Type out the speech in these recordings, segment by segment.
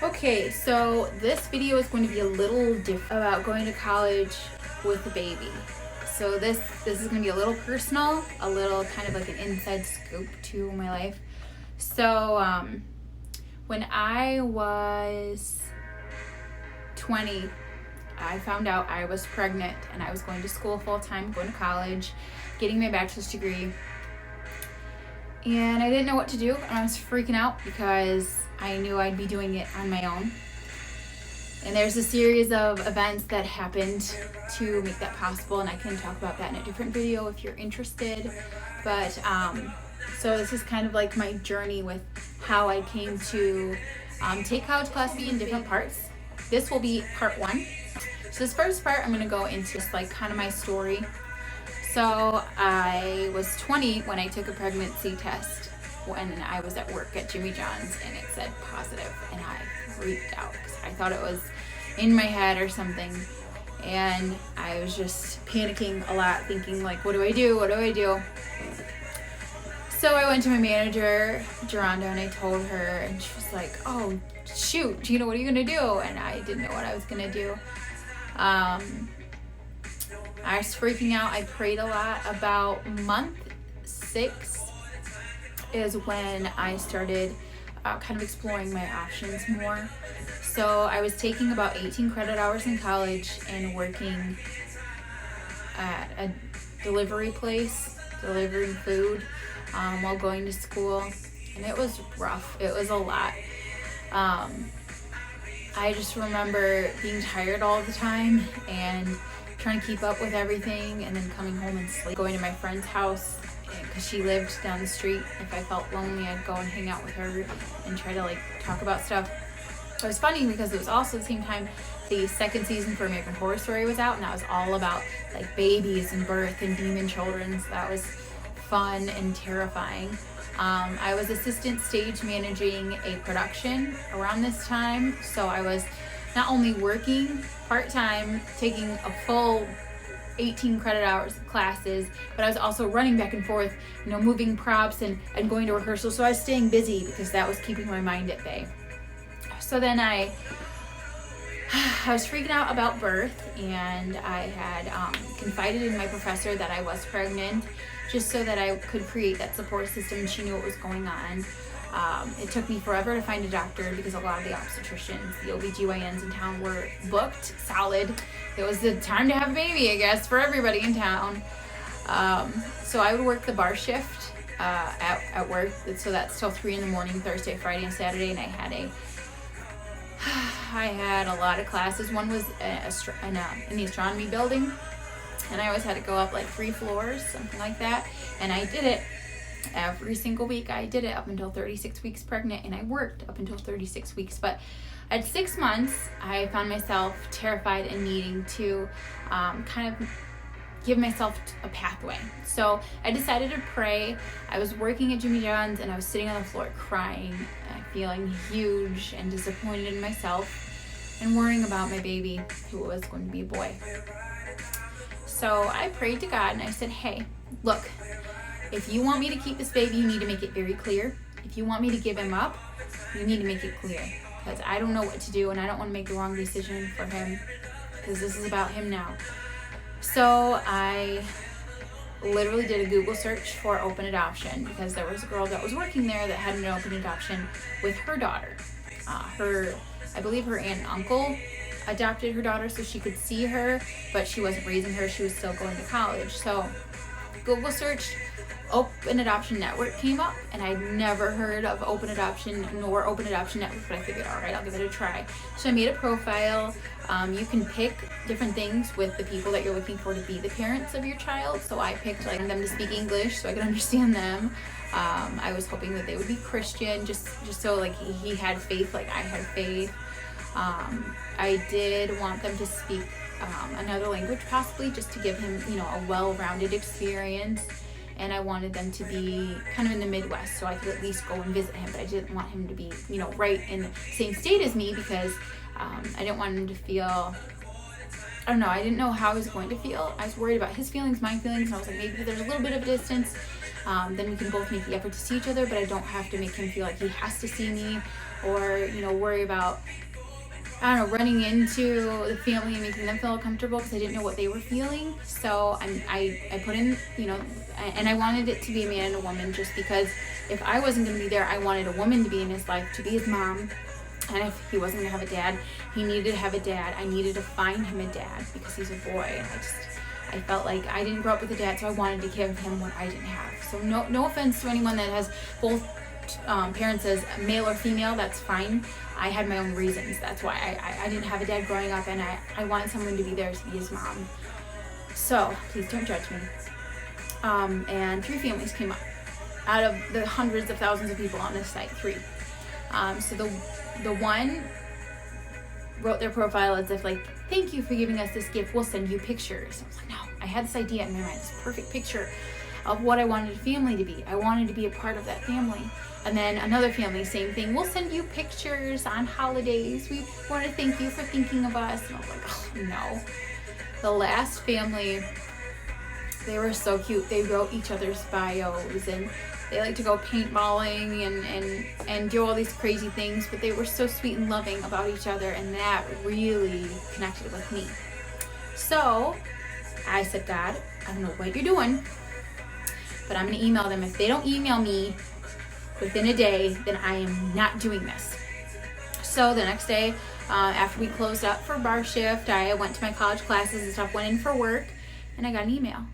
Okay, so this video is going to be a little different about going to college with a baby. So this is going to be a little personal, a little kind of like an inside scoop to my life. So when I was 20, I found out I was pregnant and I was going to school full time, going to college, getting my bachelor's degree. And I didn't know what to do, and I was freaking out because I knew I'd be doing it on my own. And there's a series of events that happened to make that possible, and I can talk about that in a different video if you're interested. But so this is kind of like my journey with how I came to take college classes in different parts. This will be part one. So this first part, I'm going to go into just like kind of my story. So I was 20 when I took a pregnancy test when I was at work at Jimmy John's, and it said positive, and I freaked out because I thought it was in my head or something, and I was just panicking a lot, thinking like, what do I do? What do I do? So I went to my manager, Geronda, and I told her, and she was like, oh, shoot, Gina, what are you going to do? And I didn't know what I was going to do. I was freaking out. I prayed a lot. About month 6 is when I started kind of exploring my options more. So I was taking about 18 credit hours in college and working at a delivery place, delivering food while going to school. And it was rough. It was a lot. I just remember being tired all the time and trying to keep up with everything, and then coming home and sleep, going to my friend's house because she lived down the street. If I felt lonely, I'd go and hang out with her and try to like talk about stuff. It was funny because it was also the same time the second season for American Horror Story was out, and that was all about like babies and birth and demon children. So that was fun and terrifying. I was assistant stage managing a production around this time, so I was not only working part-time, taking a full 18 credit hours of classes, but I was also running back and forth, moving props and going to rehearsal. So I was staying busy because that was keeping my mind at bay. So then I was freaking out about birth, and I had confided in my professor that I was pregnant, just so that I could create that support system, and she knew what was going on. It took me forever to find a doctor because a lot of the obstetricians, the OBGYNs in town were booked solid. It was the time to have a baby, I guess, for everybody in town. So I would work the bar shift at work, so that's till 3 a.m, Thursday, Friday, and Saturday, and I had a lot of classes. One was in the astronomy building, and I always had to go up like 3 floors, something like that, and I did it every single week. I did it up until 36 weeks pregnant, and I worked up until 36 weeks. But at 6 months, I found myself terrified and needing to kind of give myself a pathway. So I decided to pray. I was working at Jimmy John's, and I was sitting on the floor crying, feeling huge and disappointed in myself, and worrying about my baby, who was going to be a boy. So I prayed to God, and I said, hey, look, if you want me to keep this baby, you need to make it very clear. If you want me to give him up, you need to make it clear, because I don't know what to do, and I don't want to make the wrong decision for him, because this is about him now. So I literally did a Google search for open adoption, because there was a girl that was working there that had an open adoption with her daughter. I believe her aunt and uncle adopted her daughter so she could see her, but she wasn't raising her. She was still going to college. So Google searched Open Adoption Network came up, and I'd never heard of Open Adoption nor Open Adoption Network, but I figured, all right, I'll give it a try. So I made a profile. You can pick different things with the people that you're looking for to be the parents of your child. So I picked like them to speak English so I could understand them. I was hoping that they would be Christian, just so like he had faith like I had faith. I did want them to speak another language, possibly, just to give him, a well-rounded experience. And I wanted them to be kind of in the Midwest, so I could at least go and visit him. But I didn't want him to be, right in the same state as me, because I didn't want him to feel, I didn't know how he was going to feel. I was worried about his feelings, my feelings, and I was like, maybe there's a little bit of a distance. then we can both make the effort to see each other, but I don't have to make him feel like he has to see me, or, you know, worry about, I don't know, running into the family and making them feel uncomfortable because I didn't know what they were feeling. So I put in, you know, and I wanted it to be a man and a woman, just because if I wasn't going to be there, I wanted a woman to be in his life, to be his mom. And if he wasn't going to have a dad, he needed to have a dad. I needed to find him a dad because he's a boy. And I felt like I didn't grow up with a dad, so I wanted to give him what I didn't have. So no offense to anyone that has both parents as male or female, that's fine. I had my own reasons. That's why I didn't have a dad growing up, and I wanted someone to be there to be his mom. So please don't judge me. And 3 families came up out of the hundreds of thousands of people on this site. 3. So the one wrote their profile as if like, thank you for giving us this gift, we'll send you pictures. I was like, no, I had this idea in my mind, this perfect picture of what I wanted a family to be. I wanted to be a part of that family. And then another family, same thing, we'll send you pictures on holidays, we want to thank you for thinking of us. And I was like, oh no. The last family, they were so cute. They wrote each other's bios, and they like to go paintballing and do all these crazy things, but they were so sweet and loving about each other, and that really connected with me. So I said, God, I don't know what you're doing, but I'm going to email them. If they don't email me within a day, then I am not doing this. So the next day, after we closed up for bar shift, I went to my college classes and stuff, went in for work, and I got an email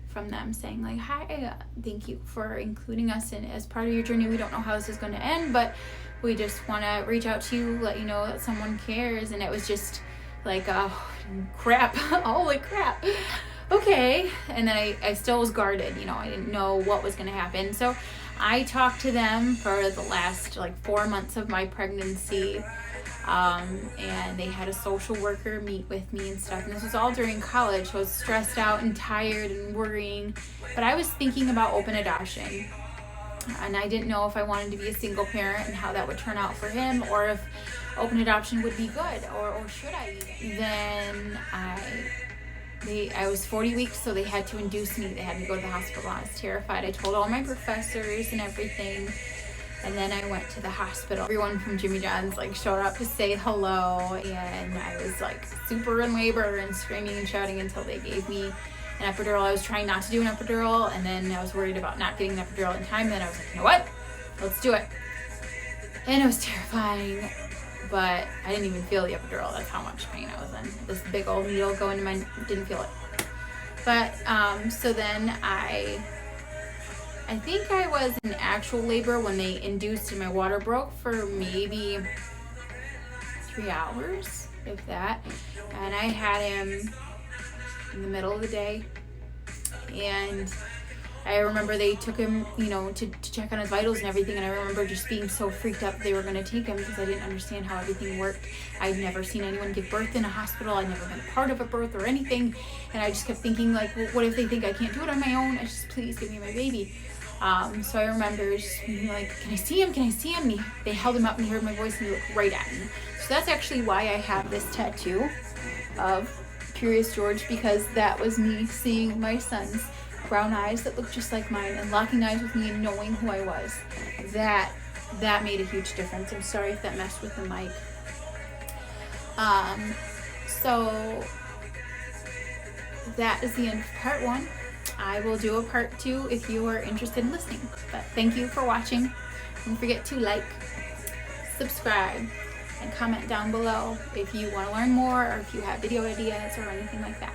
from them saying like, hi, thank you for including us in as part of your journey. We don't know how this is going to end, but we just want to reach out to you, let you know that someone cares. And it was just like, oh crap, holy crap, okay. And then I still was guarded, you know, I didn't know what was going to happen. So I talked to them for the last like 4 months of my pregnancy. And they had a social worker meet with me and stuff, and this was all during college, so I was stressed out and tired and worrying, but I was thinking about open adoption, and I didn't know if I wanted to be a single parent and how that would turn out for him, or if open adoption would be good, or should I even. Then I was 40 weeks, so they had to induce me. They had me go to the hospital. I was terrified. I told all my professors and everything. And then I went to the hospital. Everyone from Jimmy John's like showed up to say hello, and I was like super in labor and screaming and shouting until they gave me an epidural. I was trying not to do an epidural, and then I was worried about not getting an epidural in time. Then I was like, you know what? Let's do it. And it was terrifying, but I didn't even feel the epidural. That's how much pain I was in. This big old needle going to my, didn't feel it. But so then I think I was in actual labor when they induced and my water broke for maybe 3 hours, if that. And I had him in the middle of the day. And I remember they took him, you know, to check on his vitals and everything. And I remember just being so freaked out that they were going to take him because I didn't understand how everything worked. I'd never seen anyone give birth in a hospital. I'd never been a part of a birth or anything. And I just kept thinking, like, well, what if they think I can't do it on my own? I just, please give me my baby. So I remember just being like, can I see him? Can I see him? And they held him up and he heard my voice and he looked right at me. So that's actually why I have this tattoo of Curious George, because that was me seeing my son's brown eyes that looked just like mine and locking eyes with me and knowing who I was. That made a huge difference. I'm sorry if that messed with the mic. So that is the end of part 1. I will do a part 2 if you are interested in listening. But thank you for watching. Don't forget to like, subscribe, and comment down below if you want to learn more or if you have video ideas or anything like that.